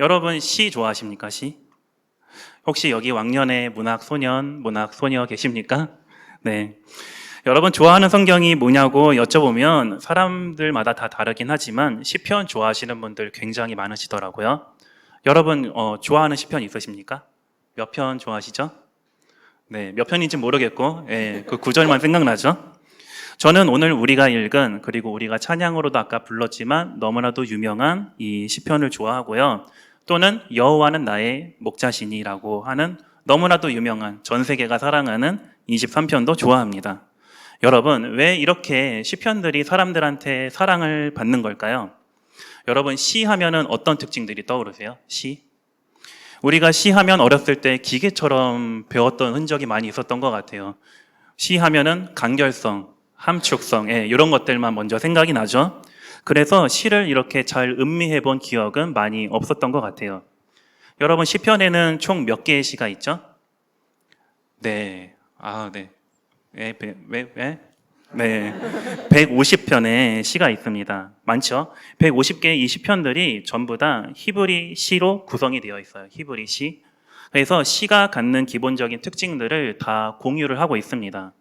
여러분 시 좋아하십니까? 시? 혹시 여기 왕년에 문학소년, 문학소녀 계십니까? 네. 여러분 좋아하는 성경이 뭐냐고 여쭤보면 사람들마다 다 다르긴 하지만 시편 좋아하시는 분들 굉장히 많으시더라고요. 여러분 좋아하는 시편 있으십니까? 몇 편 좋아하시죠? 네, 몇 편인지 모르겠고 그 구절만 생각나죠? 저는 오늘 우리가 읽은 그리고 우리가 찬양으로도 아까 불렀지만 너무나도 유명한 이 시편을 좋아하고요. 또는 여호와는 나의 목자시니라고 하는 너무나도 유명한 전 세계가 사랑하는 23편도 좋아합니다. 여러분 왜 이렇게 시편들이 사람들한테 사랑을 받는 걸까요? 여러분 시 하면은 어떤 특징들이 떠오르세요? 시? 우리가 시 하면 어렸을 때 기계처럼 배웠던 흔적이 많이 있었던 것 같아요. 시 하면은 간결성, 함축성, 이런 것들만 먼저 생각이 나죠. 그래서 시를 이렇게 잘 음미해 본 기억은 많이 없었던 것 같아요. 여러분 시편에는 총 몇 개의 시가 있죠? 네, 네. 네, 150편의 시가 있습니다. 많죠? 150개의 이 시편들이 전부 다 히브리 시로 구성이 되어 있어요. 히브리 시. 그래서 시가 갖는 기본적인 특징들을 다 공유를 하고 있습니다.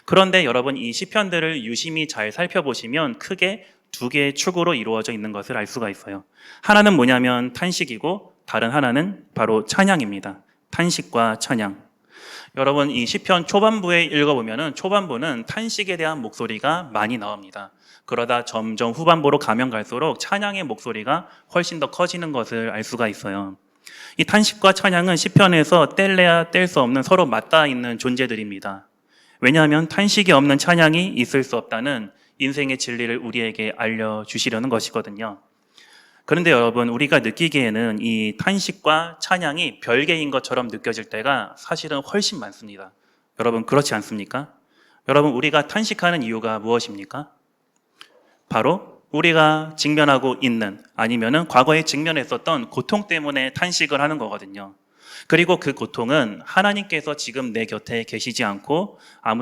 그런데 여러분 이 시편들을 유심히 잘 살펴보시면 크게 두 개의 축으로 이루어져 있는 것을 알 수가 있어요. 하나는 뭐냐면 탄식이고 다른 하나는 바로 찬양입니다. 탄식과 찬양. 여러분 이 시편 초반부에 읽어보면은 초반부는 탄식에 대한 목소리가 많이 나옵니다. 그러다 점점 후반부로 가면 갈수록 찬양의 목소리가 훨씬 더 커지는 것을 알 수가 있어요. 이 탄식과 찬양은 시편에서 뗄래야 뗄 수 없는 서로 맞닿아 있는 존재들입니다. 왜냐하면 탄식이 없는 찬양이 있을 수 없다는 인생의 진리를 우리에게 알려주시려는 것이거든요. 그런데 여러분 우리가 느끼기에는 이 탄식과 찬양이 별개인 것처럼 느껴질 때가 사실은 훨씬 많습니다. 여러분 그렇지 않습니까? 여러분 우리가 탄식하는 이유가 무엇입니까? 바로 우리가 직면하고 있는 아니면은 과거에 직면했었던 고통 때문에 탄식을 하는 거거든요. 그리고 그 고통은 하나님께서 지금 내 곁에 계시지 않고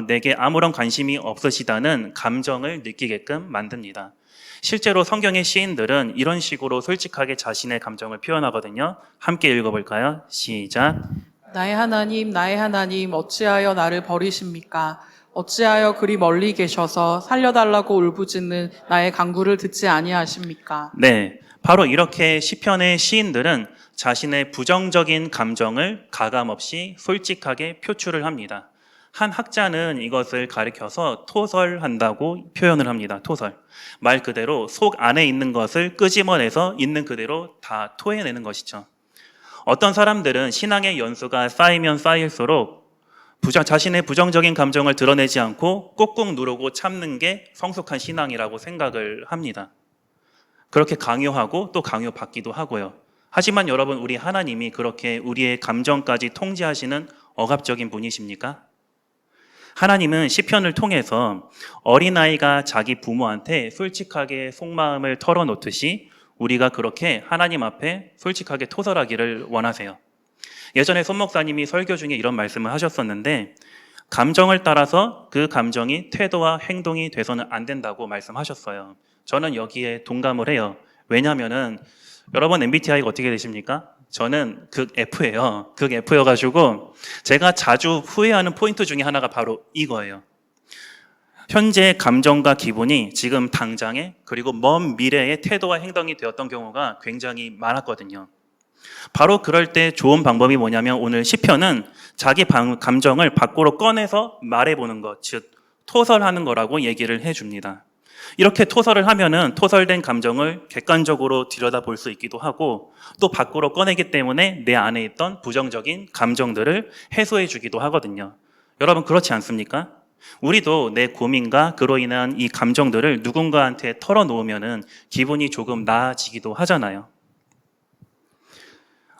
내게 아무런 관심이 없으시다는 감정을 느끼게끔 만듭니다. 실제로 성경의 시인들은 이런 식으로 솔직하게 자신의 감정을 표현하거든요. 함께 읽어볼까요? 시작. 나의 하나님, 어찌하여 나를 버리십니까? 어찌하여 그리 멀리 계셔서 살려달라고 울부짖는 나의 간구를 듣지 아니하십니까? 네, 바로 이렇게 시편의 시인들은 자신의 부정적인 감정을 가감없이 솔직하게 표출을 합니다. 한 학자는 이것을 가리켜서 토설한다고 표현을 합니다. 토설. 말 그대로 속 안에 있는 것을 끄집어내서 있는 그대로 다 토해내는 것이죠. 어떤 사람들은 신앙의 연수가 쌓이면 쌓일수록 자신의 부정적인 감정을 드러내지 않고 꾹꾹 누르고 참는 게 성숙한 신앙이라고 생각을 합니다. 그렇게 강요하고 또 강요받기도 하고요. 하지만 여러분 우리 하나님이 그렇게 우리의 감정까지 통제하시는 억압적인 분이십니까? 하나님은 시편을 통해서 어린아이가 자기 부모한테 솔직하게 속마음을 털어놓듯이 우리가 그렇게 하나님 앞에 솔직하게 토설하기를 원하세요. 예전에 손 목사님이 설교 중에 이런 말씀을 하셨었는데 감정을 따라서 그 감정이 태도와 행동이 돼서는 안 된다고 말씀하셨어요. 저는 여기에 동감을 해요. 왜냐하면은 여러분 MBTI가 어떻게 되십니까? 저는 극 F예요. 극 F여가지고 제가 자주 후회하는 포인트 중에 하나가 바로 이거예요. 현재 감정과 기분이 지금 당장에 그리고 먼 미래의 태도와 행동이 되었던 경우가 굉장히 많았거든요. 바로 그럴 때 좋은 방법이 뭐냐면 오늘 시편은 자기 감정을 밖으로 꺼내서 말해보는 것, 즉 토설하는 거라고 얘기를 해줍니다. 이렇게 토설을 하면은 토설된 감정을 객관적으로 들여다볼 수 있기도 하고 또 밖으로 꺼내기 때문에 내 안에 있던 부정적인 감정들을 해소해 주기도 하거든요. 여러분 그렇지 않습니까? 우리도 내 고민과 그로 인한 이 감정들을 누군가한테 털어놓으면은 기분이 조금 나아지기도 하잖아요.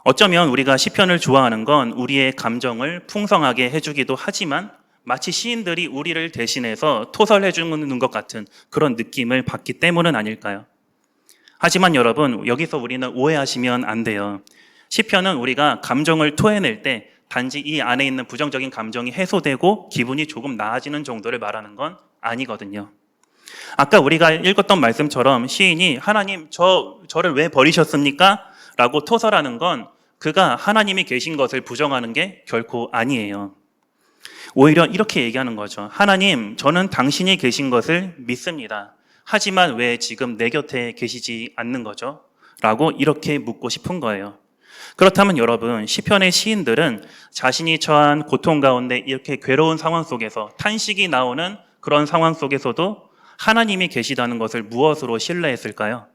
어쩌면 우리가 시편을 좋아하는 건 우리의 감정을 풍성하게 해주기도 하지만 마치 시인들이 우리를 대신해서 토설해 주는 것 같은 그런 느낌을 받기 때문은 아닐까요? 하지만 여러분 여기서 우리는 오해하시면 안 돼요. 시편은 우리가 감정을 토해낼 때 단지 이 안에 있는 부정적인 감정이 해소되고 기분이 조금 나아지는 정도를 말하는 건 아니거든요. 아까 우리가 읽었던 말씀처럼 시인이 하나님 저를 왜 버리셨습니까? 라고 토설하는 건 그가 하나님이 계신 것을 부정하는 게 결코 아니에요. 오히려 이렇게 얘기하는 거죠. 하나님, 저는 당신이 계신 것을 믿습니다. 하지만 왜 지금 내 곁에 계시지 않는 거죠? 라고 이렇게 묻고 싶은 거예요. 그렇다면 여러분, 시편의 시인들은 자신이 처한 고통 가운데 이렇게 괴로운 상황 속에서 탄식이 나오는 그런 상황 속에서도 하나님이 계시다는 것을 무엇으로 신뢰했을까요?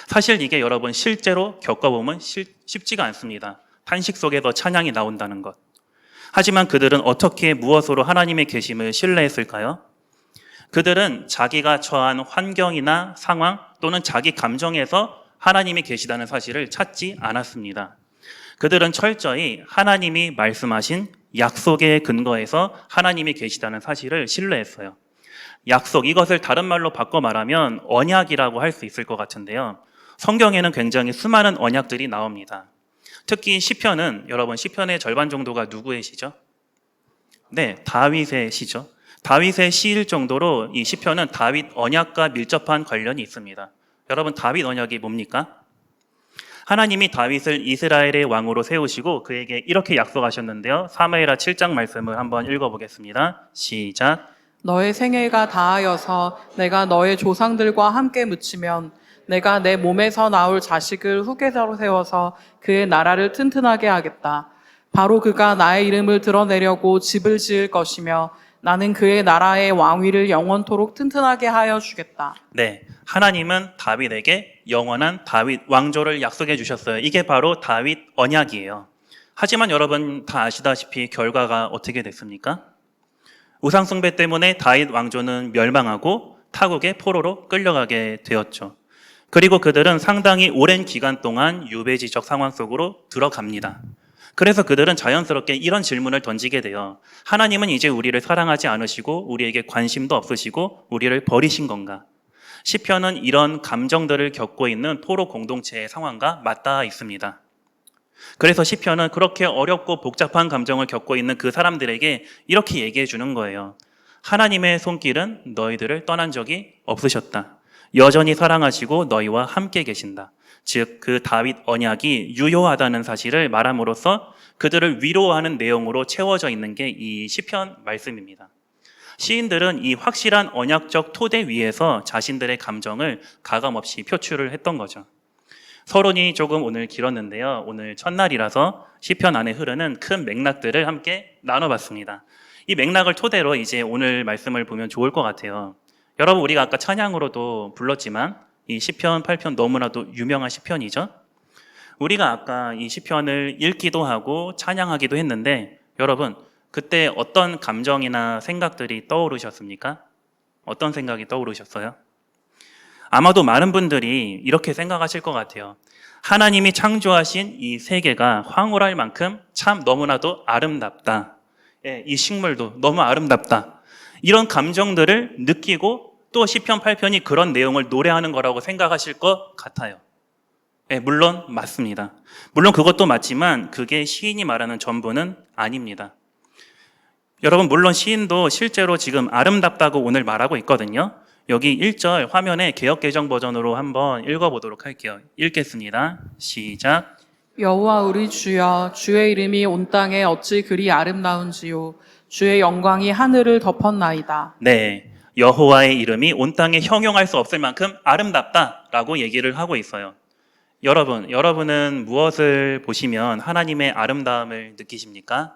사실 이게 여러분 실제로 겪어보면 쉽지가 않습니다. 탄식 속에서 찬양이 나온다는 것. 하지만 그들은 어떻게 무엇으로 하나님의 계심을 신뢰했을까요? 그들은 자기가 처한 환경이나 상황 또는 자기 감정에서 하나님이 계시다는 사실을 찾지 않았습니다. 그들은 철저히 하나님이 말씀하신 약속에 근거해서 하나님이 계시다는 사실을 신뢰했어요. 약속, 이것을 다른 말로 바꿔 말하면 언약이라고 할 수 있을 것 같은데요. 성경에는 굉장히 수많은 언약들이 나옵니다. 특히 시편은 여러분 시편의 절반 정도가 누구의 시죠? 네, 다윗의 시죠. 다윗의 시일 정도로 이 시편은 다윗 언약과 밀접한 관련이 있습니다. 여러분 다윗 언약이 뭡니까? 하나님이 다윗을 이스라엘의 왕으로 세우시고 그에게 이렇게 약속하셨는데요. 사무엘하 7장 말씀을 한번 읽어보겠습니다. 시작. 너의 생애가 다하여서 내가 너의 조상들과 함께 묻히면 내가 내 몸에서 나올 자식을 후계자로 세워서 그의 나라를 튼튼하게 하겠다. 바로 그가 나의 이름을 드러내려고 집을 지을 것이며 나는 그의 나라의 왕위를 영원토록 튼튼하게 하여 주겠다. 네, 하나님은 다윗에게 영원한 다윗 왕조를 약속해 주셨어요. 이게 바로 다윗 언약이에요. 하지만 여러분 다 아시다시피 결과가 어떻게 됐습니까? 우상 숭배 때문에 다윗 왕조는 멸망하고 타국의 포로로 끌려가게 되었죠. 그리고 그들은 상당히 오랜 기간 동안 유배지적 상황 속으로 들어갑니다. 그래서 그들은 자연스럽게 이런 질문을 던지게 돼요. 하나님은 이제 우리를 사랑하지 않으시고 우리에게 관심도 없으시고 우리를 버리신 건가? 시편은 이런 감정들을 겪고 있는 포로 공동체의 상황과 맞닿아 있습니다. 그래서 시편은 그렇게 어렵고 복잡한 감정을 겪고 있는 그 사람들에게 이렇게 얘기해 주는 거예요. 하나님의 손길은 너희들을 떠난 적이 없으셨다. 여전히 사랑하시고 너희와 함께 계신다. 즉 그 다윗 언약이 유효하다는 사실을 말함으로써 그들을 위로하는 내용으로 채워져 있는 게 이 시편 말씀입니다. 시인들은 이 확실한 언약적 토대 위에서 자신들의 감정을 가감없이 표출을 했던 거죠. 서론이 조금 오늘 길었는데요. 오늘 첫날이라서 시편 안에 흐르는 큰 맥락들을 함께 나눠봤습니다. 이 맥락을 토대로 이제 오늘 말씀을 보면 좋을 것 같아요. 여러분 우리가 아까 찬양으로도 불렀지만 이 시편 8편 너무나도 유명한 시편이죠. 우리가 아까 이 시편을 읽기도 하고 찬양하기도 했는데 여러분 그때 어떤 감정이나 생각들이 떠오르셨습니까? 어떤 생각이 떠오르셨어요? 아마도 많은 분들이 이렇게 생각하실 것 같아요. 하나님이 창조하신 이 세계가 황홀할 만큼 참 너무나도 아름답다. 이 식물도 너무 아름답다. 이런 감정들을 느끼고 또 시편 8편이 그런 내용을 노래하는 거라고 생각하실 것 같아요. 물론 맞습니다. 물론 그것도 맞지만 그게 시인이 말하는 전부는 아닙니다. 여러분 물론 시인도 실제로 지금 아름답다고 오늘 말하고 있거든요. 여기 1절 화면에 개역개정 버전으로 한번 읽어보도록 할게요. 읽겠습니다. 시작. 여호와 우리 주여, 주의 이름이 온 땅에 어찌 그리 아름다운지요. 주의 영광이 하늘을 덮었나이다. 네, 여호와의 이름이 온 땅에 형용할 수 없을 만큼 아름답다라고 얘기를 하고 있어요. 여러분은 무엇을 보시면 하나님의 아름다움을 느끼십니까?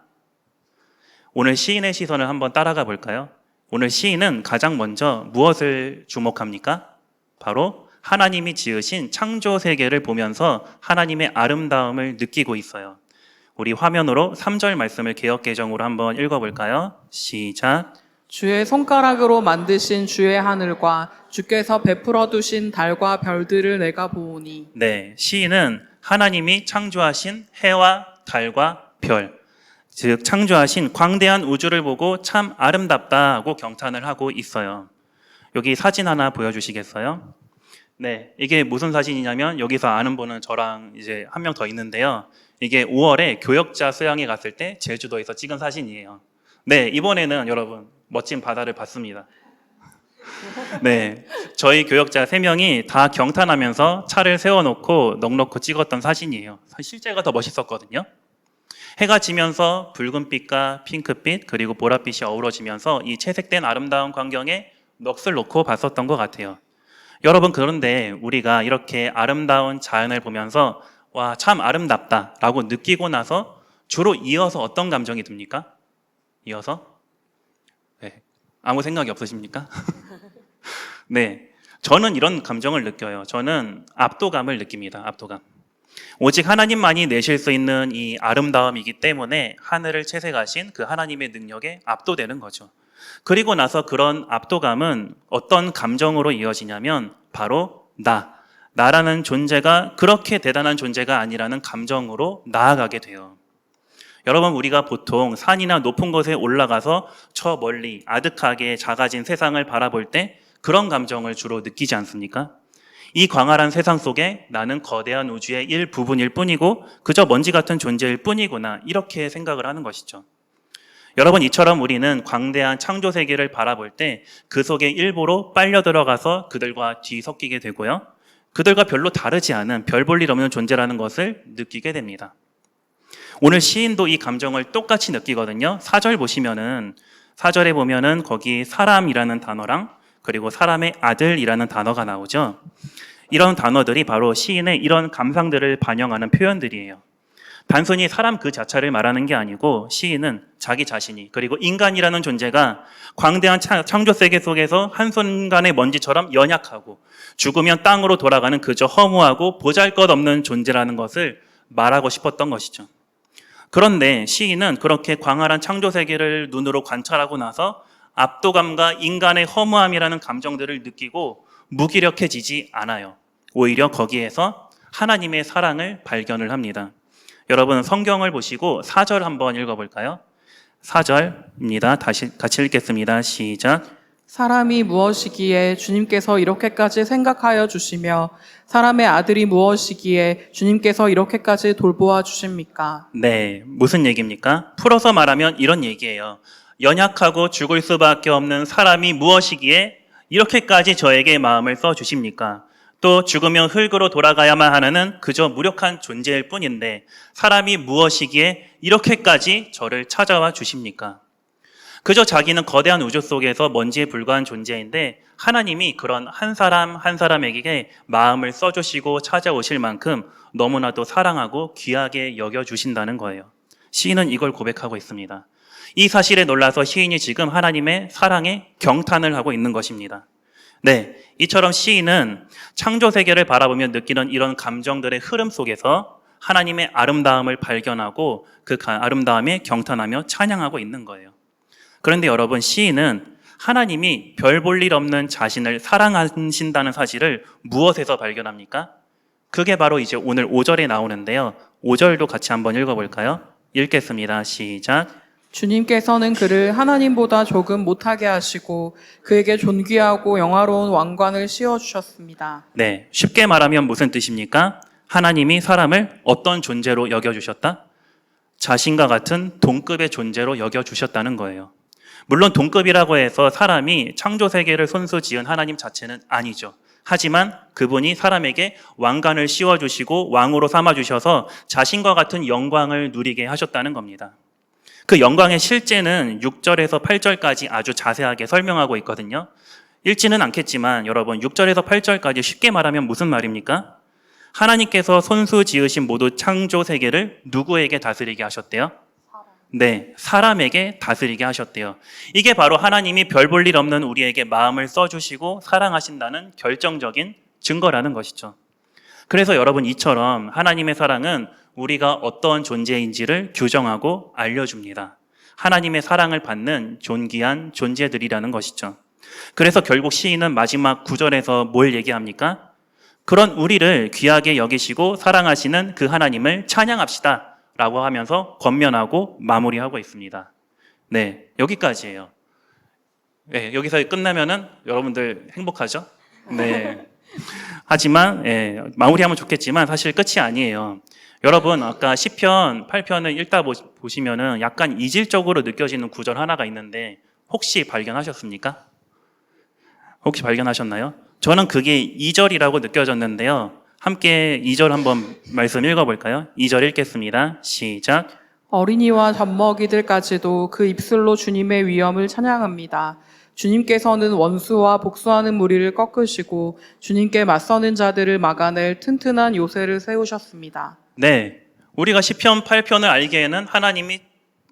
오늘 시인의 시선을 한번 따라가 볼까요? 오늘 시인은 가장 먼저 무엇을 주목합니까? 바로 하나님이 지으신 창조 세계를 보면서 하나님의 아름다움을 느끼고 있어요. 우리 화면으로 3절 말씀을 개역개정으로 한번 읽어볼까요? 시작. 주의 손가락으로 만드신 주의 하늘과 주께서 베풀어 두신 달과 별들을 내가 보오니. 네, 시인은 하나님이 창조하신 해와 달과 별, 즉 창조하신 광대한 우주를 보고 참 아름답다고 경탄을 하고 있어요. 여기 사진 하나 보여주시겠어요? 네, 이게 무슨 사진이냐면 여기서 아는 분은 저랑 이제 한 명 더 있는데요. 이게 5월에 교역자 수양에 갔을 때 제주도에서 찍은 사진이에요. 네, 이번에는 여러분 멋진 바다를 봤습니다. 네, 저희 교역자 3명이 다 경탄하면서 차를 세워놓고 넉넉히 찍었던 사진이에요. 실제가 더 멋있었거든요. 해가 지면서 붉은빛과 핑크빛 그리고 보랏빛이 어우러지면서 이 채색된 아름다운 광경에 넋을 놓고 봤었던 것 같아요. 여러분, 그런데 우리가 이렇게 아름다운 자연을 보면서 와, 참 아름답다 라고 느끼고 나서 주로 이어서 어떤 감정이 듭니까? 이어서? 네, 아무 생각이 없으십니까? 네, 저는 이런 감정을 느껴요. 저는 압도감을 느낍니다. 압도감. 오직 하나님만이 내실 수 있는 이 아름다움이기 때문에 하늘을 채색하신 그 하나님의 능력에 압도되는 거죠. 그리고 나서 그런 압도감은 어떤 감정으로 이어지냐면 바로 나라는 존재가 그렇게 대단한 존재가 아니라는 감정으로 나아가게 돼요. 여러분, 우리가 보통 산이나 높은 곳에 올라가서 저 멀리 아득하게 작아진 세상을 바라볼 때 그런 감정을 주로 느끼지 않습니까? 이 광활한 세상 속에 나는 거대한 우주의 일부분일 뿐이고 그저 먼지 같은 존재일 뿐이구나, 이렇게 생각을 하는 것이죠. 여러분, 이처럼 우리는 광대한 창조 세계를 바라볼 때 그 속에 일부로 빨려 들어가서 그들과 뒤섞이게 되고요. 그들과 별로 다르지 않은 별 볼 일 없는 존재라는 것을 느끼게 됩니다. 오늘 시인도 이 감정을 똑같이 느끼거든요. 4절 보시면은, 4절에 보면은 거기 사람이라는 단어랑 그리고 사람의 아들이라는 단어가 나오죠. 이런 단어들이 바로 시인의 이런 감상들을 반영하는 표현들이에요. 단순히 사람 그 자체를 말하는 게 아니고 시인은 자기 자신이, 그리고 인간이라는 존재가 광대한 창조 세계 속에서 한순간의 먼지처럼 연약하고 죽으면 땅으로 돌아가는 그저 허무하고 보잘것없는 존재라는 것을 말하고 싶었던 것이죠. 그런데 시인은 그렇게 광활한 창조 세계를 눈으로 관찰하고 나서 압도감과 인간의 허무함이라는 감정들을 느끼고 무기력해지지 않아요. 오히려 거기에서 하나님의 사랑을 발견을 합니다. 여러분, 성경을 보시고 4절 한번 읽어볼까요? 4절입니다. 다시 같이 읽겠습니다. 시작. 사람이 무엇이기에 주님께서 이렇게까지 생각하여 주시며 사람의 아들이 무엇이기에 주님께서 이렇게까지 돌보아 주십니까? 네, 무슨 얘기입니까? 풀어서 말하면 이런 얘기예요. 연약하고 죽을 수밖에 없는 사람이 무엇이기에 이렇게까지 저에게 마음을 써주십니까? 또 죽으면 흙으로 돌아가야만 하는 그저 무력한 존재일 뿐인데 사람이 무엇이기에 이렇게까지 저를 찾아와 주십니까? 그저 자기는 거대한 우주 속에서 먼지에 불과한 존재인데 하나님이 그런 한 사람 한 사람에게 마음을 써주시고 찾아오실 만큼 너무나도 사랑하고 귀하게 여겨주신다는 거예요. 시인은 이걸 고백하고 있습니다. 이 사실에 놀라서 시인이 지금 하나님의 사랑에 경탄을 하고 있는 것입니다. 네, 이처럼 시인은 창조 세계를 바라보며 느끼는 이런 감정들의 흐름 속에서 하나님의 아름다움을 발견하고 그 아름다움에 경탄하며 찬양하고 있는 거예요. 그런데 여러분, 시인은 하나님이 별 볼 일 없는 자신을 사랑하신다는 사실을 무엇에서 발견합니까? 그게 바로 이제 오늘 5절에 나오는데요. 5절도 같이 한번 읽어볼까요? 읽겠습니다. 시작. 주님께서는 그를 하나님보다 조금 못하게 하시고 그에게 존귀하고 영화로운 왕관을 씌워주셨습니다. 네, 쉽게 말하면 무슨 뜻입니까? 하나님이 사람을 어떤 존재로 여겨주셨다? 자신과 같은 동급의 존재로 여겨주셨다는 거예요. 물론 동급이라고 해서 사람이 창조 세계를 손수 지은 하나님 자체는 아니죠. 하지만 그분이 사람에게 왕관을 씌워주시고 왕으로 삼아주셔서 자신과 같은 영광을 누리게 하셨다는 겁니다. 그 영광의 실제는 6절에서 8절까지 아주 자세하게 설명하고 있거든요. 읽지는 않겠지만 여러분, 6절에서 8절까지 쉽게 말하면 무슨 말입니까? 하나님께서 손수 지으신 모두 창조 세계를 누구에게 다스리게 하셨대요? 네, 사람에게 다스리게 하셨대요. 이게 바로 하나님이 별 볼 일 없는 우리에게 마음을 써주시고 사랑하신다는 결정적인 증거라는 것이죠. 그래서 여러분, 이처럼 하나님의 사랑은 우리가 어떤 존재인지를 규정하고 알려줍니다. 하나님의 사랑을 받는 존귀한 존재들이라는 것이죠. 그래서 결국 시인은 마지막 9절에서 뭘 얘기합니까? 그런 우리를 귀하게 여기시고 사랑하시는 그 하나님을 찬양합시다 라고 하면서 권면하고 마무리하고 있습니다. 네, 여기까지예요. 네, 여기서 끝나면은 여러분들 행복하죠? 네. 하지만 마무리하면 좋겠지만 사실 끝이 아니에요. 여러분, 아까 시편 8편을 읽다 보시면은 약간 이질적으로 느껴지는 구절 하나가 있는데 혹시 발견하셨습니까? 혹시 발견하셨나요? 저는 그게 2절이라고 느껴졌는데요. 함께 2절 한번 말씀 읽어볼까요? 2절 읽겠습니다. 시작. 어린이와 젖먹이들까지도 그 입술로 주님의 위엄을 찬양합니다. 주님께서는 원수와 복수하는 무리를 꺾으시고 주님께 맞서는 자들을 막아낼 튼튼한 요새를 세우셨습니다. 네, 우리가 시편 8편을 알기에는 하나님이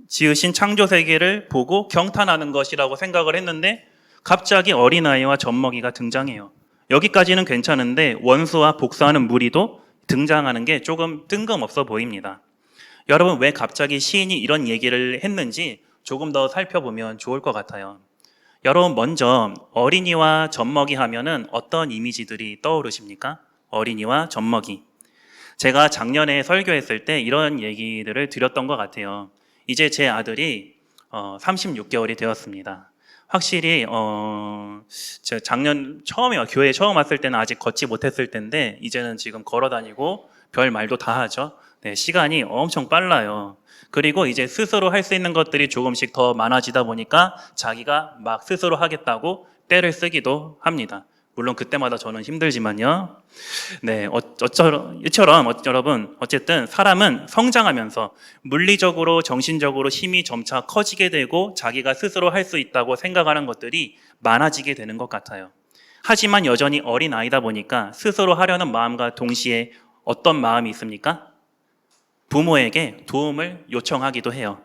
지으신 창조 세계를 보고 경탄하는 것이라고 생각을 했는데 갑자기 어린아이와 젖먹이가 등장해요. 여기까지는 괜찮은데 원수와 복수하는 무리도 등장하는 게 조금 뜬금없어 보입니다. 여러분, 왜 갑자기 시인이 이런 얘기를 했는지 조금 더 살펴보면 좋을 것 같아요. 여러분, 먼저 어린이와 젖먹이 하면은 어떤 이미지들이 떠오르십니까? 어린이와 젖먹이. 제가 작년에 설교했을 때 이런 얘기들을 드렸던 것 같아요. 이제 제 아들이 36개월이 되었습니다. 확실히 제가 작년 처음에 교회 처음 왔을 때는 아직 걷지 못했을 텐데 이제는 지금 걸어 다니고 별 말도 다 하죠. 네, 시간이 엄청 빨라요. 그리고 이제 스스로 할 수 있는 것들이 조금씩 더 많아지다 보니까 자기가 막 스스로 하겠다고 때를 쓰기도 합니다. 물론 그때마다 저는 힘들지만요. 네, 이처럼 여러분, 어쨌든 사람은 성장하면서 물리적으로, 정신적으로 힘이 점차 커지게 되고 자기가 스스로 할 수 있다고 생각하는 것들이 많아지게 되는 것 같아요. 하지만 여전히 어린 아이다 보니까 스스로 하려는 마음과 동시에 어떤 마음이 있습니까? 부모에게 도움을 요청하기도 해요.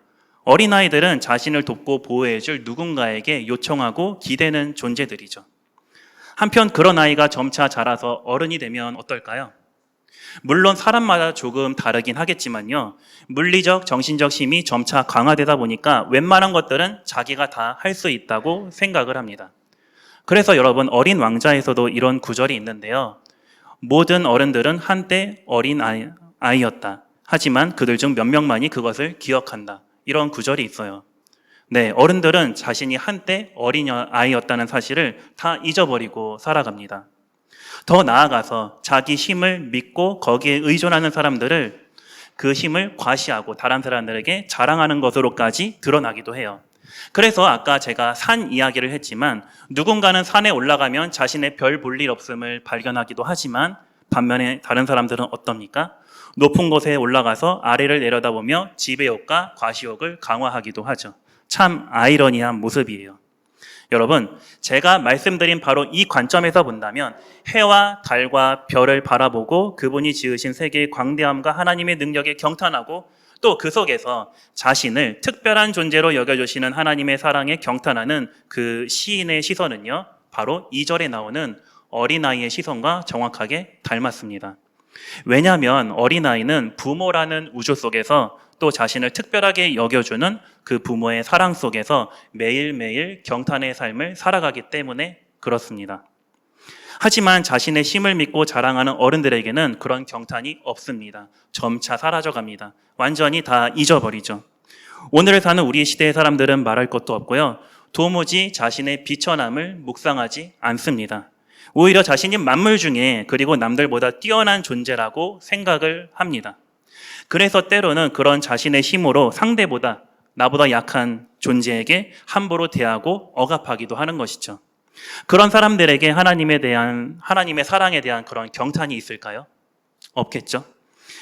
어린아이들은 자신을 돕고 보호해줄 누군가에게 요청하고 기대는 존재들이죠. 한편 그런 아이가 점차 자라서 어른이 되면 어떨까요? 물론 사람마다 조금 다르긴 하겠지만요. 물리적, 정신적 힘이 점차 강화되다 보니까 웬만한 것들은 자기가 다 할 수 있다고 생각을 합니다. 그래서 여러분, 어린 왕자에서도 이런 구절이 있는데요. 모든 어른들은 한때 어린 아이였다. 하지만 그들 중 몇 명만이 그것을 기억한다. 이런 구절이 있어요. 네, 어른들은 자신이 한때 어린 아이였다는 사실을 다 잊어버리고 살아갑니다. 더 나아가서 자기 힘을 믿고 거기에 의존하는 사람들을 그 힘을 과시하고 다른 사람들에게 자랑하는 것으로까지 드러나기도 해요. 그래서 아까 제가 산 이야기를 했지만 누군가는 산에 올라가면 자신의 별 볼 일 없음을 발견하기도 하지만 반면에 다른 사람들은 어떻습니까? 높은 곳에 올라가서 아래를 내려다보며 지배욕과 과시욕을 강화하기도 하죠. 참 아이러니한 모습이에요. 여러분, 제가 말씀드린 바로 이 관점에서 본다면 해와 달과 별을 바라보고 그분이 지으신 세계의 광대함과 하나님의 능력에 경탄하고 또 그 속에서 자신을 특별한 존재로 여겨주시는 하나님의 사랑에 경탄하는 그 시인의 시선은요, 바로 2절에 나오는 어린아이의 시선과 정확하게 닮았습니다. 왜냐하면 어린아이는 부모라는 우주 속에서 또 자신을 특별하게 여겨주는 그 부모의 사랑 속에서 매일매일 경탄의 삶을 살아가기 때문에 그렇습니다. 하지만 자신의 힘을 믿고 자랑하는 어른들에게는 그런 경탄이 없습니다. 점차 사라져갑니다. 완전히 다 잊어버리죠. 오늘을 사는 우리 시대의 사람들은 말할 것도 없고요. 도무지 자신의 비천함을 묵상하지 않습니다. 오히려 자신이 만물 중에 그리고 남들보다 뛰어난 존재라고 생각을 합니다. 그래서 때로는 그런 자신의 힘으로 상대보다 나보다 약한 존재에게 함부로 대하고 억압하기도 하는 것이죠. 그런 사람들에게 하나님의 사랑에 대한 그런 경탄이 있을까요? 없겠죠.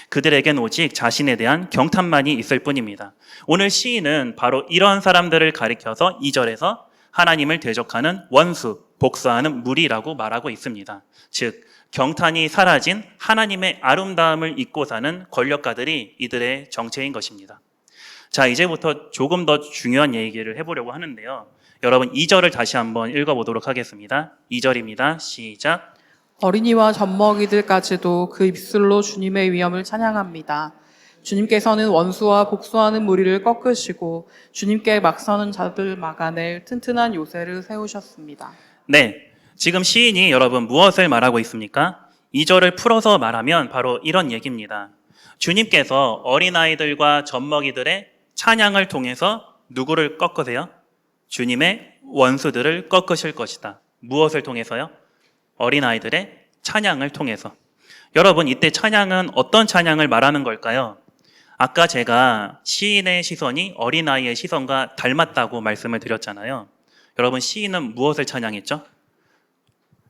그들에겐 오직 자신에 대한 경탄만이 있을 뿐입니다. 오늘 시인은 바로 이런 사람들을 가리켜서 2절에서 하나님을 대적하는 원수, 복수하는 무리라고 말하고 있습니다. 즉, 경탄이 사라진 하나님의 아름다움을 잊고 사는 권력가들이 이들의 정체인 것입니다. 자, 이제부터 조금 더 중요한 얘기를 해보려고 하는데요. 여러분, 2절을 다시 한번 읽어보도록 하겠습니다. 2절입니다. 시작. 어린이와 젖먹이들까지도 그 입술로 주님의 위엄을 찬양합니다. 주님께서는 원수와 복수하는 무리를 꺾으시고 주님께 막서는 자들 막아낼 튼튼한 요새를 세우셨습니다. 네, 지금 시인이 여러분 무엇을 말하고 있습니까? 2절을 풀어서 말하면 바로 이런 얘기입니다. 주님께서 어린아이들과 젖먹이들의 찬양을 통해서 누구를 꺾으세요? 주님의 원수들을 꺾으실 것이다. 무엇을 통해서요? 어린아이들의 찬양을 통해서. 여러분, 이때 찬양은 어떤 찬양을 말하는 걸까요? 아까 제가 시인의 시선이 어린아이의 시선과 닮았다고 말씀을 드렸잖아요. 여러분, 시인은 무엇을 찬양했죠?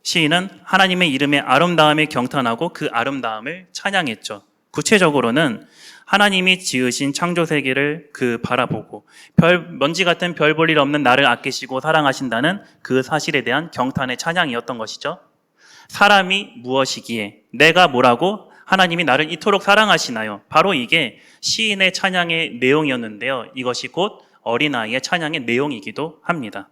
시인은 하나님의 이름의 아름다움에 경탄하고 그 아름다움을 찬양했죠. 구체적으로는 하나님이 지으신 창조 세계를 바라보고 먼지 같은 별 볼 일 없는 나를 아끼시고 사랑하신다는 그 사실에 대한 경탄의 찬양이었던 것이죠. 사람이 무엇이기에 내가 뭐라고 하나님이 나를 이토록 사랑하시나요? 바로 이게 시인의 찬양의 내용이었는데요. 이것이 곧 어린아이의 찬양의 내용이기도 합니다.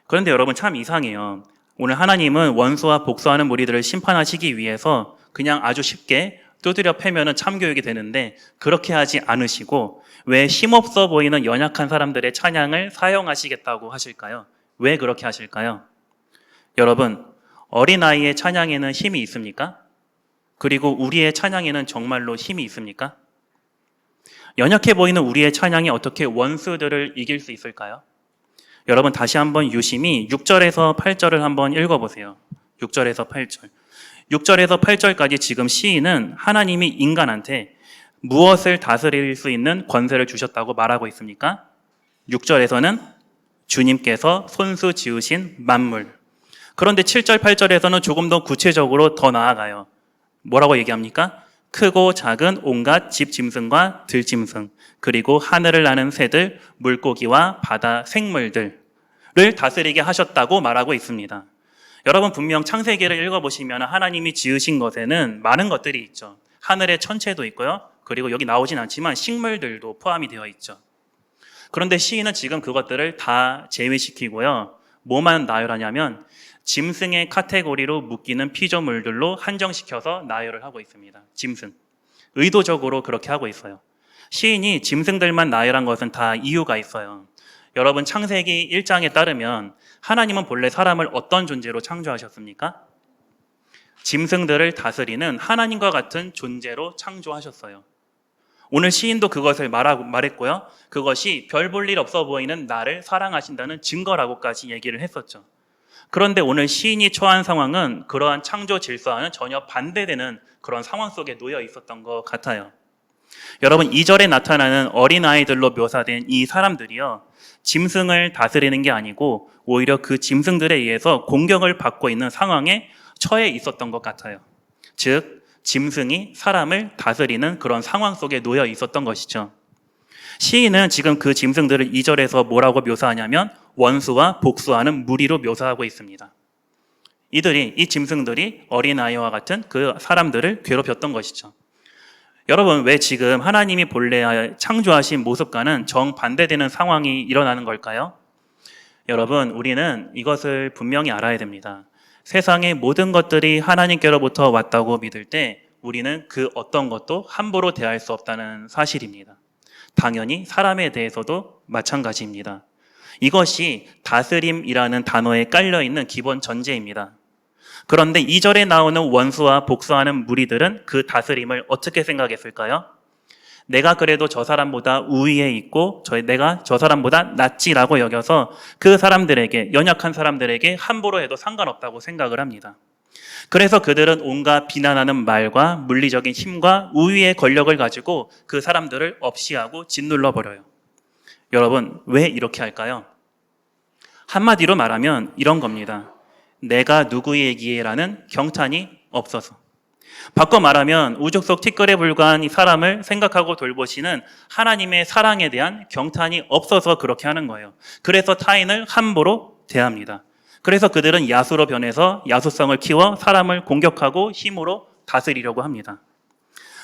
그런데 여러분 참 이상해요. 오늘 하나님은 원수와 복수하는 무리들을 심판하시기 위해서 그냥 아주 쉽게 두드려 패면은 참교육이 되는데 그렇게 하지 않으시고 왜 힘없어 보이는 연약한 사람들의 찬양을 사용하시겠다고 하실까요? 왜 그렇게 하실까요? 여러분, 어린아이의 찬양에는 힘이 있습니까? 그리고 우리의 찬양에는 정말로 힘이 있습니까? 연약해 보이는 우리의 찬양이 어떻게 원수들을 이길 수 있을까요? 여러분 다시 한번 유심히 6절에서 8절을 한번 읽어보세요. 6절에서 8절. 6절에서 8절까지 지금 시인은 하나님이 인간한테 무엇을 다스릴 수 있는 권세를 주셨다고 말하고 있습니까? 6절에서는 주님께서 손수 지으신 만물. 그런데 7절, 8절에서는 조금 더 구체적으로 더 나아가요. 뭐라고 얘기합니까? 크고 작은 온갖 집 짐승과 들짐승, 그리고 하늘을 나는 새들, 물고기와 바다 생물들을 다스리게 하셨다고 말하고 있습니다. 여러분 분명 창세기를 읽어보시면 하나님이 지으신 것에는 많은 것들이 있죠. 하늘의 천체도 있고요. 그리고 여기 나오진 않지만 식물들도 포함이 되어 있죠. 그런데 시인은 지금 그것들을 다 제외시키고요. 뭐만 나열하냐면 짐승의 카테고리로 묶이는 피조물들로 한정시켜서 나열을 하고 있습니다. 짐승. 의도적으로 그렇게 하고 있어요. 시인이 짐승들만 나열한 것은 다 이유가 있어요. 여러분 창세기 1장에 따르면 하나님은 본래 사람을 어떤 존재로 창조하셨습니까? 짐승들을 다스리는 하나님과 같은 존재로 창조하셨어요. 오늘 시인도 그것을 말했고요. 그것이 별 볼 일 없어 보이는 나를 사랑하신다는 증거라고까지 얘기를 했었죠. 그런데 오늘 시인이 처한 상황은 그러한 창조 질서와는 전혀 반대되는 그런 상황 속에 놓여 있었던 것 같아요. 여러분 2절에 나타나는 어린아이들로 묘사된 이 사람들이요. 짐승을 다스리는 게 아니고 오히려 그 짐승들에 의해서 공격을 받고 있는 상황에 처해 있었던 것 같아요. 즉 짐승이 사람을 다스리는 그런 상황 속에 놓여 있었던 것이죠. 시인은 지금 그 짐승들을 2절에서 뭐라고 묘사하냐면 원수와 복수하는 무리로 묘사하고 있습니다. 이 짐승들이 어린아이와 같은 그 사람들을 괴롭혔던 것이죠. 여러분 왜 지금 하나님이 본래 창조하신 모습과는 정반대되는 상황이 일어나는 걸까요? 여러분 우리는 이것을 분명히 알아야 됩니다. 세상의 모든 것들이 하나님께로부터 왔다고 믿을 때 우리는 그 어떤 것도 함부로 대할 수 없다는 사실입니다. 당연히 사람에 대해서도 마찬가지입니다. 이것이 다스림이라는 단어에 깔려있는 기본 전제입니다. 그런데 2절에 나오는 원수와 복수하는 무리들은 그 다스림을 어떻게 생각했을까요? 내가 그래도 저 사람보다 우위에 있고 내가 저 사람보다 낫지라고 여겨서 그 사람들에게, 연약한 사람들에게 함부로 해도 상관없다고 생각을 합니다. 그래서 그들은 온갖 비난하는 말과 물리적인 힘과 우위의 권력을 가지고 그 사람들을 없이하고 짓눌러 버려요. 여러분 왜 이렇게 할까요? 한마디로 말하면 이런 겁니다. 내가 누구이기에라는 경탄이 없어서. 바꿔 말하면 우죽 속 티끌에 불과한 이 사람을 생각하고 돌보시는 하나님의 사랑에 대한 경탄이 없어서 그렇게 하는 거예요. 그래서 타인을 함부로 대합니다. 그래서 그들은 야수로 변해서 야수성을 키워 사람을 공격하고 힘으로 다스리려고 합니다.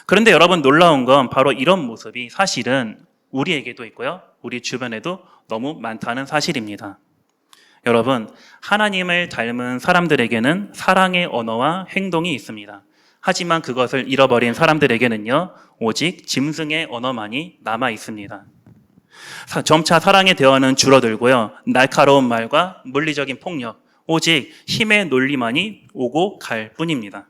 그런데 여러분 놀라운 건 바로 이런 모습이 사실은 우리에게도 있고요. 우리 주변에도 너무 많다는 사실입니다. 여러분, 하나님을 닮은 사람들에게는 사랑의 언어와 행동이 있습니다. 하지만 그것을 잃어버린 사람들에게는요, 오직 짐승의 언어만이 남아 있습니다. 점차 사랑의 대화는 줄어들고요, 날카로운 말과 물리적인 폭력, 오직 힘의 논리만이 오고 갈 뿐입니다.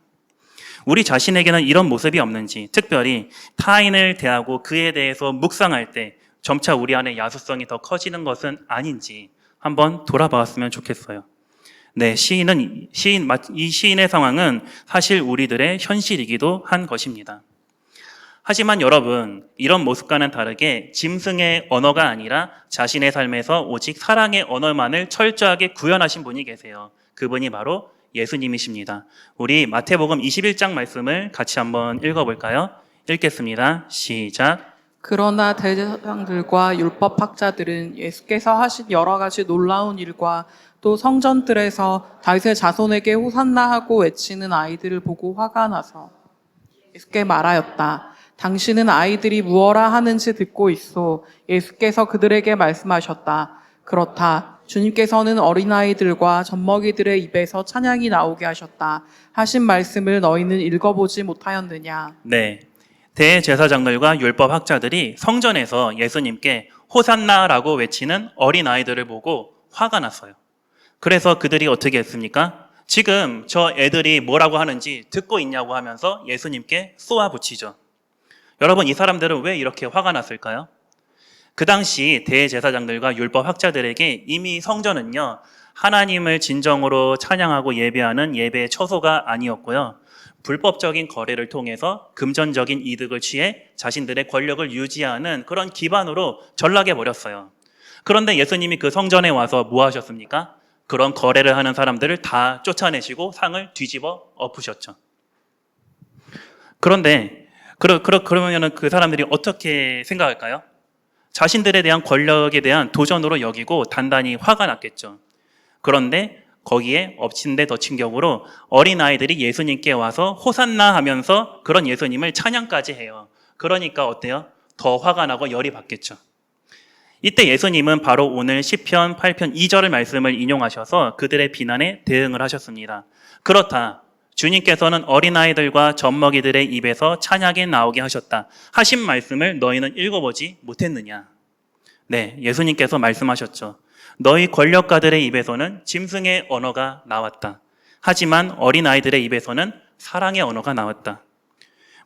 우리 자신에게는 이런 모습이 없는지, 특별히 타인을 대하고 그에 대해서 묵상할 때 점차 우리 안에 야수성이 더 커지는 것은 아닌지 한번 돌아봤으면 좋겠어요. 네, 이 시인의 상황은 사실 우리들의 현실이기도 한 것입니다. 하지만 여러분, 이런 모습과는 다르게 짐승의 언어가 아니라 자신의 삶에서 오직 사랑의 언어만을 철저하게 구현하신 분이 계세요. 그분이 바로 예수님이십니다. 우리 마태복음 21장 말씀을 같이 한번 읽어볼까요? 읽겠습니다. 시작. 그러나 대제사장들과 율법학자들은 예수께서 하신 여러 가지 놀라운 일과 또 성전들에서 다윗의 자손에게 호산나 하고 외치는 아이들을 보고 화가 나서 예수께 말하였다. 당신은 아이들이 무엇라 하는지 듣고 있소. 예수께서 그들에게 말씀하셨다. 그렇다. 주님께서는 어린아이들과 젖먹이들의 입에서 찬양이 나오게 하셨다. 하신 말씀을 너희는 읽어보지 못하였느냐. 네. 대제사장들과 율법학자들이 성전에서 예수님께 호산나라고 외치는 어린아이들을 보고 화가 났어요. 그래서 그들이 어떻게 했습니까? 지금 저 애들이 뭐라고 하는지 듣고 있냐고 하면서 예수님께 쏘아붙이죠. 여러분, 이 사람들은 왜 이렇게 화가 났을까요? 그 당시 대제사장들과 율법학자들에게 이미 성전은요, 하나님을 진정으로 찬양하고 예배하는 예배의 처소가 아니었고요. 불법적인 거래를 통해서 금전적인 이득을 취해 자신들의 권력을 유지하는 그런 기반으로 전락해 버렸어요. 그런데 예수님이 그 성전에 와서 뭐 하셨습니까? 그런 거래를 하는 사람들을 다 쫓아내시고 상을 뒤집어 엎으셨죠. 그런데 그러면 그 사람들이 어떻게 생각할까요? 자신들에 대한 권력에 대한 도전으로 여기고 단단히 화가 났겠죠. 그런데 거기에 엎친 데 덮친 격으로 어린아이들이 예수님께 와서 호산나 하면서 그런 예수님을 찬양까지 해요. 그러니까 어때요? 더 화가 나고 열이 받겠죠. 이때 예수님은 바로 오늘 시편 8편 2절의 말씀을 인용하셔서 그들의 비난에 대응을 하셨습니다. 그렇다. 주님께서는 어린아이들과 젖먹이들의 입에서 찬양이 나오게 하셨다. 하신 말씀을 너희는 읽어보지 못했느냐? 네, 예수님께서 말씀하셨죠. 너희 권력가들의 입에서는 짐승의 언어가 나왔다. 하지만 어린아이들의 입에서는 사랑의 언어가 나왔다.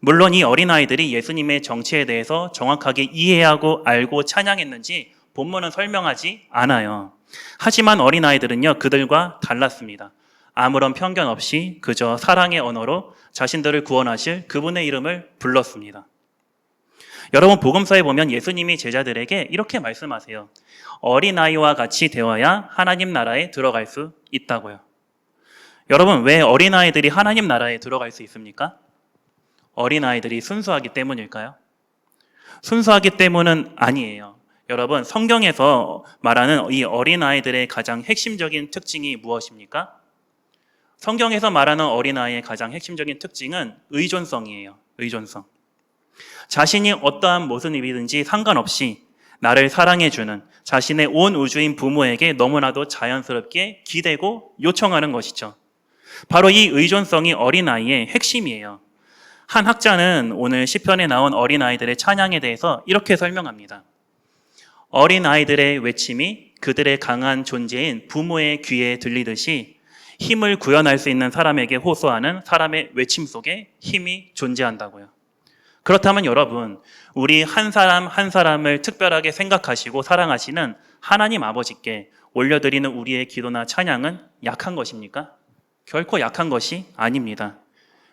물론 이 어린아이들이 예수님의 정치에 대해서 정확하게 이해하고 알고 찬양했는지 본문은 설명하지 않아요. 하지만 어린아이들은요, 그들과 달랐습니다. 아무런 편견 없이 그저 사랑의 언어로 자신들을 구원하실 그분의 이름을 불렀습니다. 여러분, 복음서에 보면 예수님이 제자들에게 이렇게 말씀하세요. 어린아이와 같이 되어야 하나님 나라에 들어갈 수 있다고요. 여러분, 왜 어린아이들이 하나님 나라에 들어갈 수 있습니까? 어린아이들이 순수하기 때문일까요? 순수하기 때문은 아니에요. 여러분, 성경에서 말하는 이 어린아이들의 가장 핵심적인 특징이 무엇입니까? 성경에서 말하는 어린아이의 가장 핵심적인 특징은 의존성이에요. 의존성. 자신이 어떠한 모습이든지 상관없이 나를 사랑해주는 자신의 온 우주인 부모에게 너무나도 자연스럽게 기대고 요청하는 것이죠. 바로 이 의존성이 어린아이의 핵심이에요. 한 학자는 오늘 시편에 나온 어린아이들의 찬양에 대해서 이렇게 설명합니다. 어린아이들의 외침이 그들의 강한 존재인 부모의 귀에 들리듯이 힘을 구현할 수 있는 사람에게 호소하는 사람의 외침 속에 힘이 존재한다고요. 그렇다면 여러분, 우리 한 사람 한 사람을 특별하게 생각하시고 사랑하시는 하나님 아버지께 올려드리는 우리의 기도나 찬양은 약한 것입니까? 결코 약한 것이 아닙니다.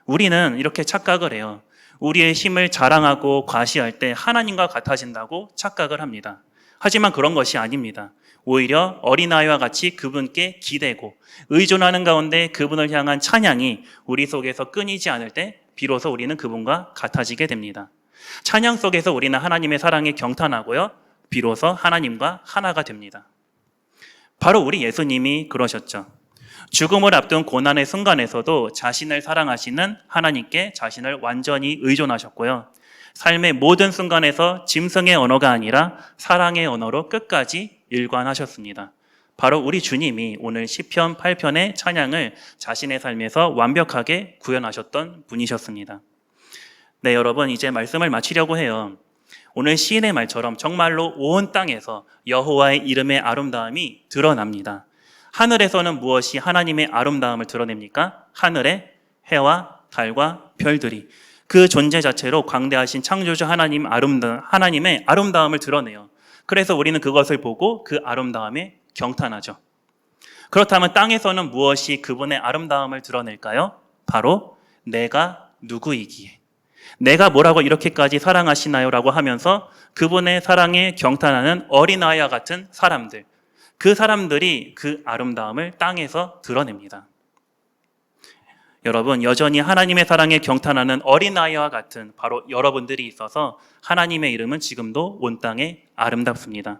우리는 이렇게 착각을 해요. 우리의 힘을 자랑하고 과시할 때 하나님과 같아진다고 착각을 합니다. 하지만 그런 것이 아닙니다. 오히려 어린아이와 같이 그분께 기대고 의존하는 가운데 그분을 향한 찬양이 우리 속에서 끊이지 않을 때 비로소 우리는 그분과 같아지게 됩니다. 찬양 속에서 우리는 하나님의 사랑에 경탄하고요. 비로소 하나님과 하나가 됩니다. 바로 우리 예수님이 그러셨죠. 죽음을 앞둔 고난의 순간에서도 자신을 사랑하시는 하나님께 자신을 완전히 의존하셨고요. 삶의 모든 순간에서 짐승의 언어가 아니라 사랑의 언어로 끝까지 일관하셨습니다. 바로 우리 주님이 오늘 시편 8편의 찬양을 자신의 삶에서 완벽하게 구현하셨던 분이셨습니다. 네, 여러분, 이제 말씀을 마치려고 해요. 오늘 시인의 말처럼 정말로 온 땅에서 여호와의 이름의 아름다움이 드러납니다. 하늘에서는 무엇이 하나님의 아름다움을 드러냅니까? 하늘의 해와 달과 별들이 그 존재 자체로 광대하신 창조주 하나님의 아름다움을 드러내요. 그래서 우리는 그것을 보고 그 아름다움에 경탄하죠. 그렇다면 땅에서는 무엇이 그분의 아름다움을 드러낼까요? 바로 내가 누구이기에, 내가 뭐라고 이렇게까지 사랑하시나요? 라고 하면서 그분의 사랑에 경탄하는 어린아이와 같은 사람들, 그 사람들이 그 아름다움을 땅에서 드러냅니다. 여러분, 여전히 하나님의 사랑에 경탄하는 어린아이와 같은 바로 여러분들이 있어서 하나님의 이름은 지금도 온 땅에 아름답습니다.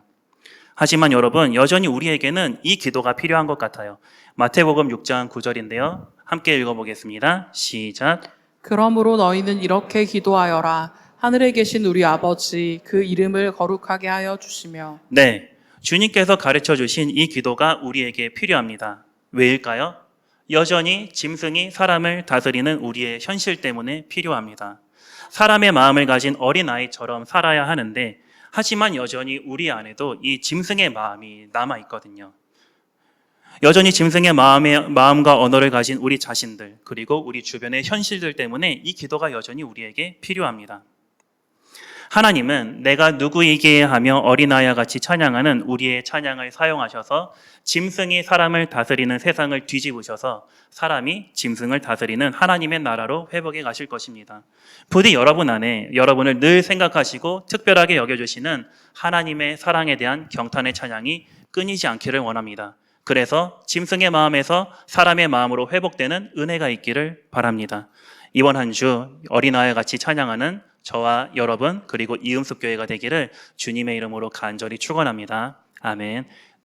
하지만 여러분, 여전히 우리에게는 이 기도가 필요한 것 같아요. 마태복음 6장 9절인데요. 함께 읽어보겠습니다. 시작. 그러므로 너희는 이렇게 기도하여라. 하늘에 계신 우리 아버지, 그 이름을 거룩하게 하여 주시며. 네, 주님께서 가르쳐 주신 이 기도가 우리에게 필요합니다. 왜일까요? 여전히 짐승이 사람을 다스리는 우리의 현실 때문에 필요합니다. 사람의 마음을 가진 어린아이처럼 살아야 하는데, 하지만 여전히 우리 안에도 이 짐승의 마음이 남아있거든요. 여전히 짐승의 마음과 언어를 가진 우리 자신들, 그리고 우리 주변의 현실들 때문에 이 기도가 여전히 우리에게 필요합니다. 하나님은 내가 누구이기에 하며 어린아이와 같이 찬양하는 우리의 찬양을 사용하셔서 짐승이 사람을 다스리는 세상을 뒤집으셔서 사람이 짐승을 다스리는 하나님의 나라로 회복해 가실 것입니다. 부디 여러분 안에 여러분을 늘 생각하시고 특별하게 여겨주시는 하나님의 사랑에 대한 경탄의 찬양이 끊이지 않기를 원합니다. 그래서 짐승의 마음에서 사람의 마음으로 회복되는 은혜가 있기를 바랍니다. 이번 한 주 어린아이와 같이 찬양하는 저와 여러분 그리고 이음숙교회가 되기를 주님의 이름으로 간절히 축원합니다. 아멘.